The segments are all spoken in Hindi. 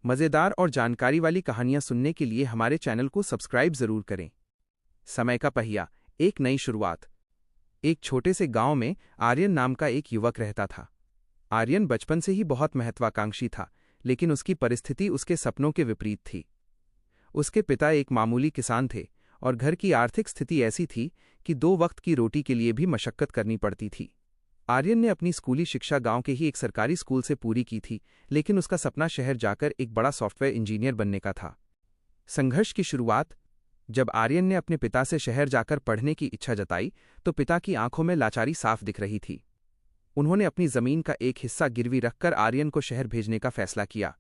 मज़ेदार और जानकारी वाली कहानियां सुनने के लिए हमारे चैनल को सब्सक्राइब जरूर करें। समय का पहिया, एक नई शुरुआत। एक छोटे से गांव में आर्यन नाम का एक युवक रहता था। आर्यन बचपन से ही बहुत महत्वाकांक्षी था, लेकिन उसकी परिस्थिति उसके सपनों के विपरीत थी। उसके पिता एक मामूली किसान थे और घर की आर्थिक स्थिति ऐसी थी कि 2 वक्त की रोटी के लिए भी मशक्कत करनी पड़ती थी। आर्यन ने अपनी स्कूली शिक्षा गांव के ही एक सरकारी स्कूल से पूरी की थी, लेकिन उसका सपना शहर जाकर एक बड़ा सॉफ्टवेयर इंजीनियर बनने का था। संघर्ष की शुरुआत। जब आर्यन ने अपने पिता से शहर जाकर पढ़ने की इच्छा जताई, तो पिता की आंखों में लाचारी साफ दिख रही थी। उन्होंने अपनी जमीन का एक हिस्सा गिरवी रखकर आर्यन को शहर भेजने का फैसला किया।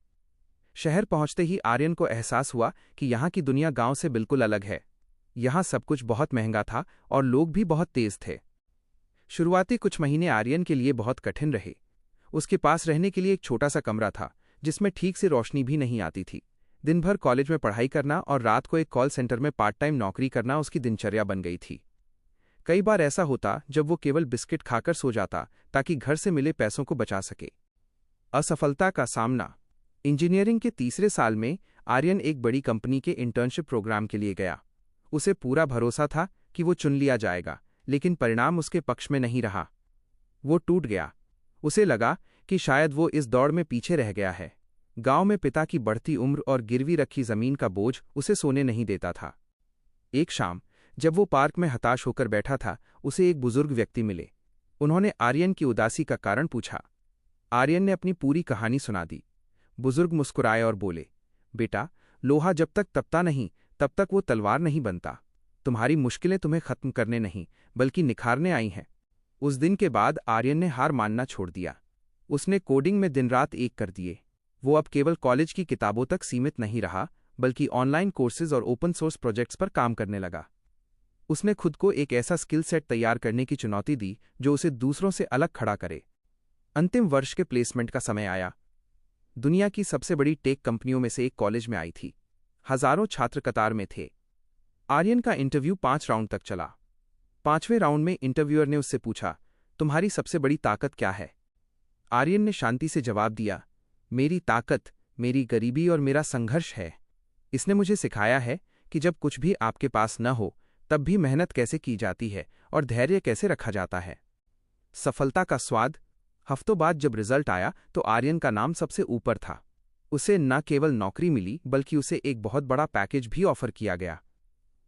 शहर पहुंचते ही आर्यन को एहसास हुआ कि यहाँ की दुनिया गांव से बिल्कुल अलग है। यहाँ सब कुछ बहुत महंगा था और लोग भी बहुत तेज थे। शुरुआती कुछ महीने आर्यन के लिए बहुत कठिन रहे। उसके पास रहने के लिए एक छोटा सा कमरा था, जिसमें ठीक से रोशनी भी नहीं आती थी। दिन भर कॉलेज में पढ़ाई करना और रात को एक कॉल सेंटर में पार्ट टाइम नौकरी करना उसकी दिनचर्या बन गई थी। कई बार ऐसा होता जब वो केवल बिस्किट खाकर सो जाता, ताकि घर से मिले पैसों को बचा सके। असफलता का सामना। इंजीनियरिंग के तीसरे साल में आर्यन एक बड़ी कंपनी के इंटर्नशिप प्रोग्राम के लिए गया। उसे पूरा भरोसा था कि वो चुन लिया जाएगा, लेकिन परिणाम उसके पक्ष में नहीं रहा। वो टूट गया। उसे लगा कि शायद वो इस दौड़ में पीछे रह गया है। गांव में पिता की बढ़ती उम्र और गिरवी रखी जमीन का बोझ उसे सोने नहीं देता था। एक शाम, जब वो पार्क में हताश होकर बैठा था, उसे एक बुजुर्ग व्यक्ति मिले। उन्होंने आर्यन की उदासी का कारण पूछा। आर्यन ने अपनी पूरी कहानी सुना दी। बुजुर्ग मुस्कुराए और बोले, बेटा, लोहा जब तक तपता नहीं, तब तक वो तलवार नहीं बनता। तुम्हारी मुश्किलें तुम्हें खत्म करने नहीं, बल्कि निखारने आई हैं। उस दिन के बाद आर्यन ने हार मानना छोड़ दिया। उसने कोडिंग में दिन रात एक कर दिए। वो अब केवल कॉलेज की किताबों तक सीमित नहीं रहा, बल्कि ऑनलाइन कोर्सेज और ओपन सोर्स प्रोजेक्ट्स पर काम करने लगा। उसने खुद को एक ऐसा स्किल सेट तैयार करने की चुनौती दी जो उसे दूसरों से अलग खड़ा करे। अंतिम वर्ष के प्लेसमेंट का समय आया। दुनिया की सबसे बड़ी टेक कंपनियों में से एक कॉलेज में आई थी। हजारों छात्र कतार में थे। आर्यन का इंटरव्यू 5 राउंड तक चला। 5वें राउंड में इंटरव्यूअर ने उससे पूछा, तुम्हारी सबसे बड़ी ताकत क्या है? आर्यन ने शांति से जवाब दिया, मेरी ताकत मेरी गरीबी और मेरा संघर्ष है। इसने मुझे सिखाया है कि जब कुछ भी आपके पास न हो, तब भी मेहनत कैसे की जाती है और धैर्य कैसे रखा जाता है। सफलता का स्वाद। हफ्तों बाद जब रिजल्ट आया, तो आर्यन का नाम सबसे ऊपर था। उसे न केवल नौकरी मिली, बल्कि उसे एक बहुत बड़ा पैकेज भी ऑफर किया गया।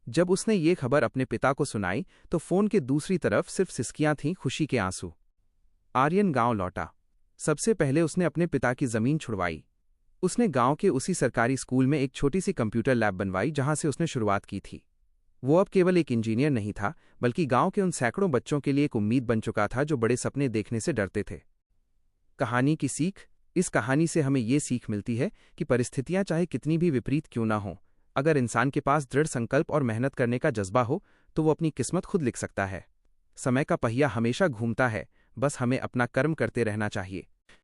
जब उसने ये खबर अपने पिता को सुनाई, तो फोन के दूसरी तरफ सिर्फ सिसकियां थीं, खुशी के आंसू। आर्यन गांव लौटा। सबसे पहले उसने अपने पिता की जमीन छुड़वाई। उसने गांव के उसी सरकारी स्कूल में एक छोटी सी कंप्यूटर लैब बनवाई जहां से उसने शुरुआत की थी। वो अब केवल एक इंजीनियर नहीं था, बल्कि गांव के उन सैकड़ों बच्चों के लिए एक उम्मीद बन चुका था जो बड़े सपने देखने से डरते थे। कहानी की सीख। इस कहानी से हमें ये सीख मिलती है कि परिस्थितियां चाहे कितनी भी विपरीत क्यों ना हों, अगर इंसान के पास दृढ़ संकल्प और मेहनत करने का जज्बा हो, तो वो अपनी किस्मत खुद लिख सकता है। समय का पहिया हमेशा घूमता है, बस हमें अपना कर्म करते रहना चाहिए।